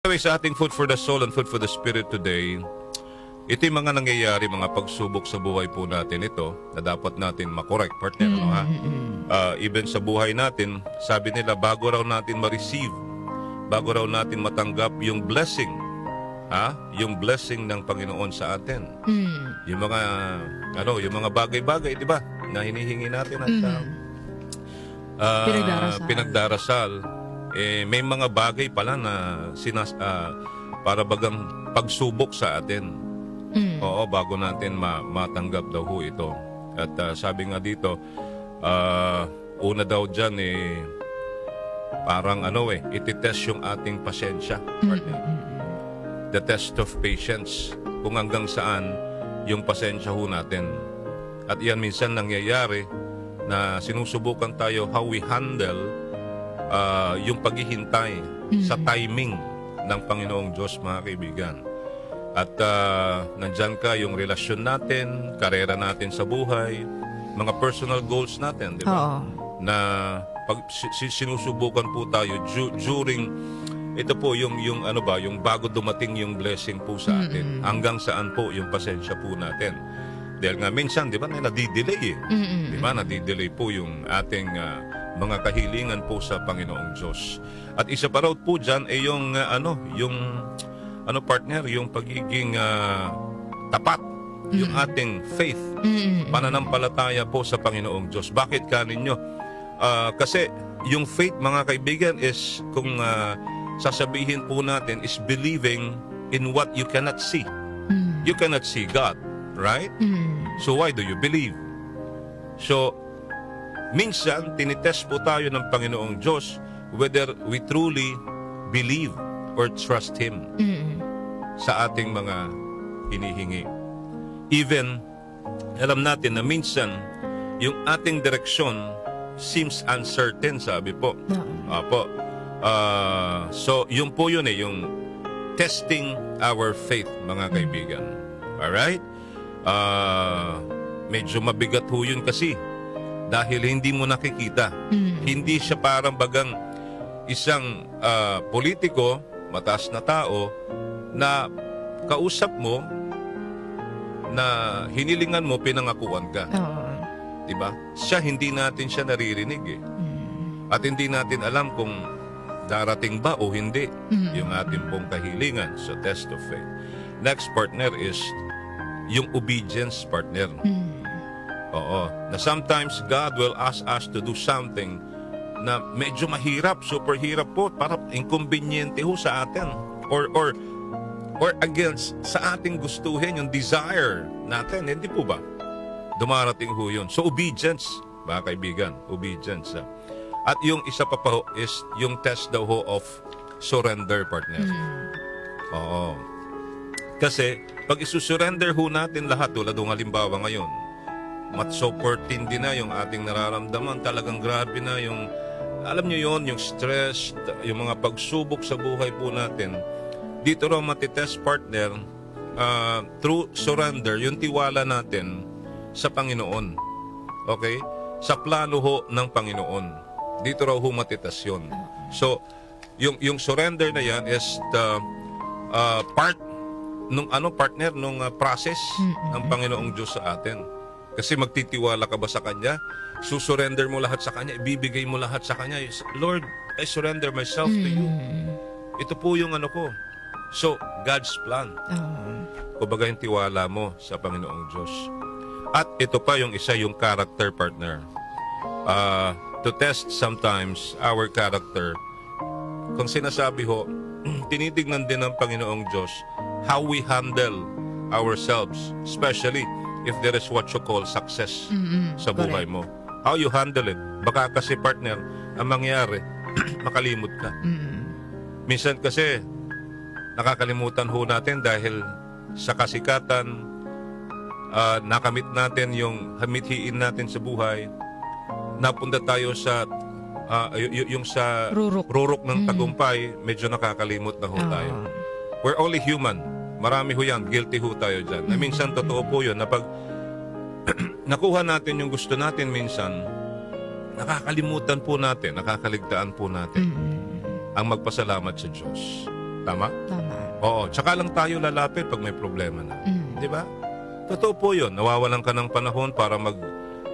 Anyway, sa ating Food for the Soul and Food for the Spirit today, ito yung mga nangyayari, mga pagsubok sa buhay po natin ito na dapat natin makorek, partner. Ano, ha? Even sa buhay natin, sabi nila, bago raw natin ma-receive, bago raw natin matanggap yung blessing, yung blessing ng Panginoon sa atin. Yung mga, yung mga bagay-bagay, di ba, na hinihingi natin at pinagdarasal. May mga bagay pala na para bagang pagsubok sa atin. Oo, bago natin matanggap daw ho ito. At sabi nga dito, una daw dyan parang ititest yung ating pasensya. The test of patience. Kung hanggang saan yung pasensya ho natin. At yan minsan nangyayari na sinusubukan tayo how we handle yung paghihintay sa timing ng Panginoong Diyos, mga kaibigan. At nandyan ka yung relasyon natin, karera natin sa buhay, mga personal goals natin, di ba? Na pag sinusubukan po tayo during ito po yung bago dumating yung blessing po sa atin. Hanggang saan po yung pasensya po natin. Dahil nga minsan, di ba, nadidelay Di ba, nadidelay po yung ating mga kahilingan po sa Panginoong Diyos. At isa pa raw po dyan ay yung partner, yung pagiging tapat, yung ating faith, pananampalataya po sa Panginoong Diyos. Bakit kaninyo? Kasi yung faith, mga kaibigan, is kung sasabihin po natin, is believing in what you cannot see. You cannot see God, right? So why do you believe? So, minsan, tinitest po tayo ng Panginoong Diyos whether we truly believe or trust Him sa ating mga hinihingi. Even, alam natin na minsan, yung ating direksyon seems uncertain, sabi po. Apo. So, yun po yun yung testing our faith, mga kaibigan. Alright? Medyo mabigat ho yun kasi dahil hindi mo nakikita. Hindi siya parang bagang isang politiko, mataas na tao, na kausap mo, na hinilingan mo, pinangakuan ka. Diba? Siya, hindi natin siya naririnig At hindi natin alam kung darating ba o hindi yung ating pong kahilingan sa test of faith. Next, partner, is yung obedience, partner. Oo. Na sometimes God will ask us to do something na medyo mahirap, super hirap po, para inconveniente ho sa atin. Or against sa ating gustuhin, yung desire natin. Hindi po ba? Dumarating ho yun. So obedience, mga kaibigan, obedience. At yung isa pa ho is yung test daw ho of surrender, partner. Oo. Kasi pag isusurrender ho natin lahat, tulad ng halimbawa ngayon, matsoportindi na yung ating nararamdaman, talagang grabe na yung, alam nyo yon, yung stress, yung mga pagsubok sa buhay po natin. Dito raw matitest, partner, through surrender, yung tiwala natin sa Panginoon. Okay? Sa plano ho ng Panginoon. Dito raw ho matitest yun. So, yung surrender na yan is the part nung partner, nung process ng Panginoong Diyos sa atin. Kasi magtitiwala ka ba sa Kanya? Susurrender mo lahat sa Kanya, ibibigay mo lahat sa Kanya. Lord, I surrender myself to you. Ito po yung ko. So, God's plan. Kumbaga yung tiwala mo sa Panginoong Diyos. At ito pa yung isa, yung character, partner. To test sometimes our character. Kung sinasabi ho, tinitignan din ng Panginoong Diyos how we handle ourselves, especially if there is what you call success sa buhay mo. How you handle it. Baka kasi, partner, ang mangyari, makalimot ka. Minsan kasi, nakakalimutan ho natin dahil sa kasikatan, nakamit natin yung hamithiin natin sa buhay, napunta tayo sa yung sa rurok ng tagumpay, medyo nakakalimot na ho tayo. We're only human. Marami ho yan. Guilty ho tayo dyan. Na minsan totoo po yun na pag nakuha natin yung gusto natin minsan, nakakalimutan po natin, nakakaligtaan po natin ang magpasalamat sa Diyos. Tama? Tama. Oo, tsaka lang tayo lalapit pag may problema na. Di ba? Totoo po yun. Nawawalan ka ng panahon para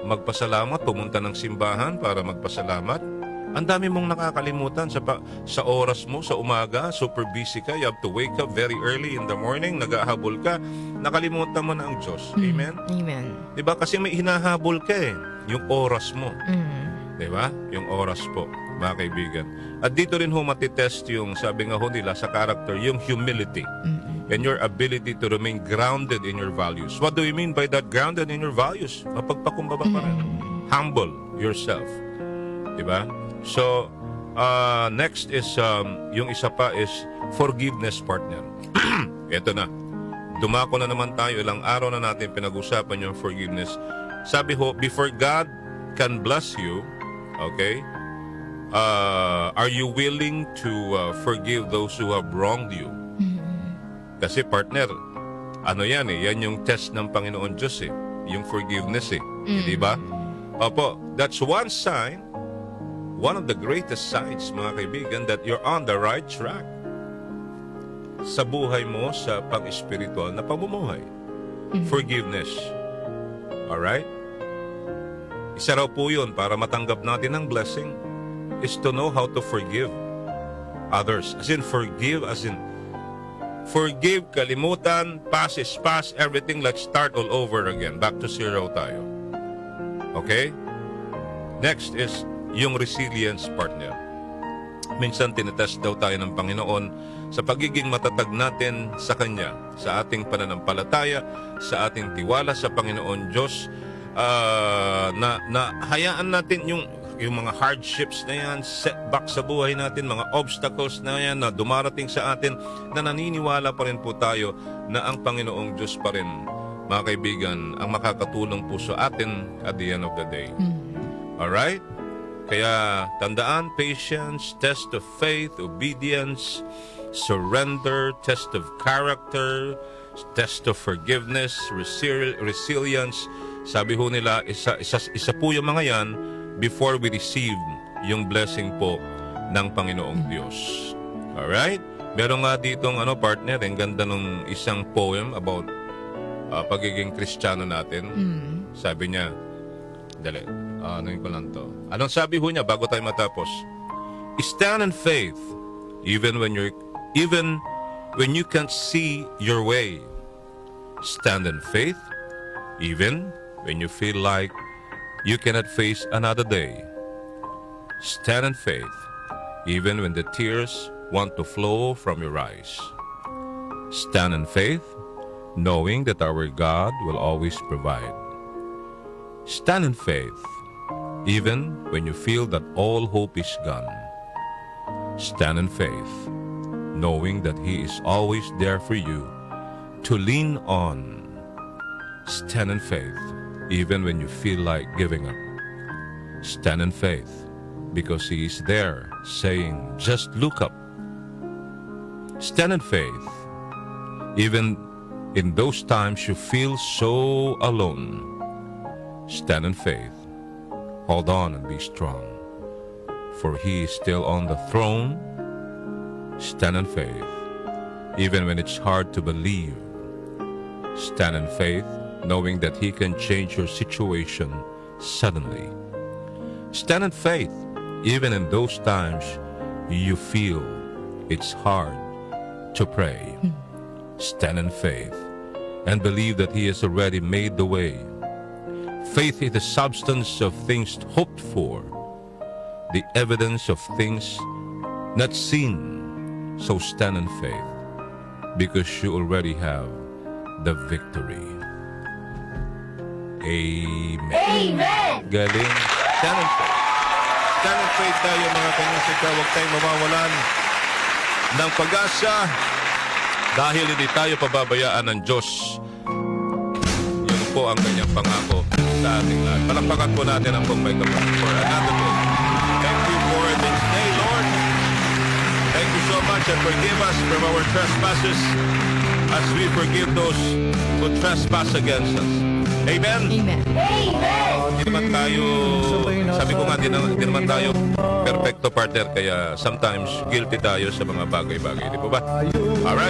magpasalamat, pumunta ng simbahan para magpasalamat. Ang dami mong nakakalimutan sa oras mo, sa umaga, super busy ka, you have to wake up very early in the morning, nag-ahabol ka, nakalimutan mo na ang Diyos. Amen? Amen. Di ba? Kasi may hinahabol ka yung oras mo. Di ba? Yung oras po, mga kaibigan. At dito rin ho matitest yung, sabi nga ho nila sa character, yung humility. And your ability to remain grounded in your values. What do you mean by that, grounded in your values? Mapagpakumbaba pa rin. Humble yourself. Diba? So, next is, yung isa pa is forgiveness, partner. Ito na. Dumako na naman tayo. Ilang araw na natin pinag-usapan yung forgiveness. Sabi ho, before God can bless you, okay, are you willing to forgive those who have wronged you? Kasi partner, ano yan yan yung test ng Panginoon Diyos yung forgiveness di ba? Opo, that's one sign, one of the greatest signs, mga kaibigan, that you're on the right track sa buhay mo, sa pang-espiritual na pamumuhay. Forgiveness. Alright? Isa raw po yun para matanggap natin ang blessing is to know how to forgive others. As in, forgive, kalimutan, past is past, everything, let's start all over again. Back to zero tayo. Okay? Next is yung resilience, partner. Minsan tinetest daw tayo ng Panginoon sa pagiging matatag natin sa Kanya, sa ating pananampalataya, sa ating tiwala sa Panginoon Diyos, na hayaan natin yung mga hardships na yan, setbacks sa buhay natin, mga obstacles na yan na dumarating sa atin, na naniniwala pa rin po tayo na ang Panginoong Diyos pa rin, mga kaibigan, ang makakatulong po sa atin at the end of the day. Alright? Kaya tandaan, patience, test of faith, obedience, surrender, test of character, test of forgiveness, resilience. Sabi ho nila, isa po yung mga yan before we receive yung blessing po ng Panginoong Diyos. Alright? Meron nga ditong partner, ang ganda ng isang poem about pagiging Kristiyano natin. Sabi niya, anuin ko lang to. Anong sabi ho niya bago tayo matapos? Stand in faith even when you can't see your way. Stand in faith even when you feel like you cannot face another day. Stand in faith, even when the tears want to flow from your eyes. Stand in faith, knowing that our God will always provide. Stand in faith, even when you feel that all hope is gone. Stand in faith, knowing that He is always there for you to lean on. Stand in faith, even when you feel like giving up. Stand in faith, because He is there saying, just look up. Stand in faith, even in those times you feel so alone. Stand in faith, hold on and be strong, for He is still on the throne. Stand in faith, even when it's hard to believe. Stand in faith, knowing that He can change your situation suddenly. Stand in faith, even in those times you feel it's hard to pray. Stand in faith and believe that He has already made the way. Faith is the substance of things hoped for, the evidence of things not seen. So stand in faith, because you already have the victory. Amen. Amen! Galing. Stand in faith. Stand in faith tayo, mga kanyasika. Huwag tayong mawawalan ng pag-asa dahil hindi tayo pababayaan ng Diyos. Yun po ang kanyang pangako sa ating lahat. Palakpakan po natin ang pong may kapal for another day. Thank you for this day, Lord. Thank you so much, and forgive us from our trespasses as we forgive those who trespass against us. Amen? Amen. Hindi naman tayo, sabi ko nga, hindi naman tayo perfecto partner, kaya sometimes guilty tayo sa mga bagay-bagay. Di ba ba? Alright.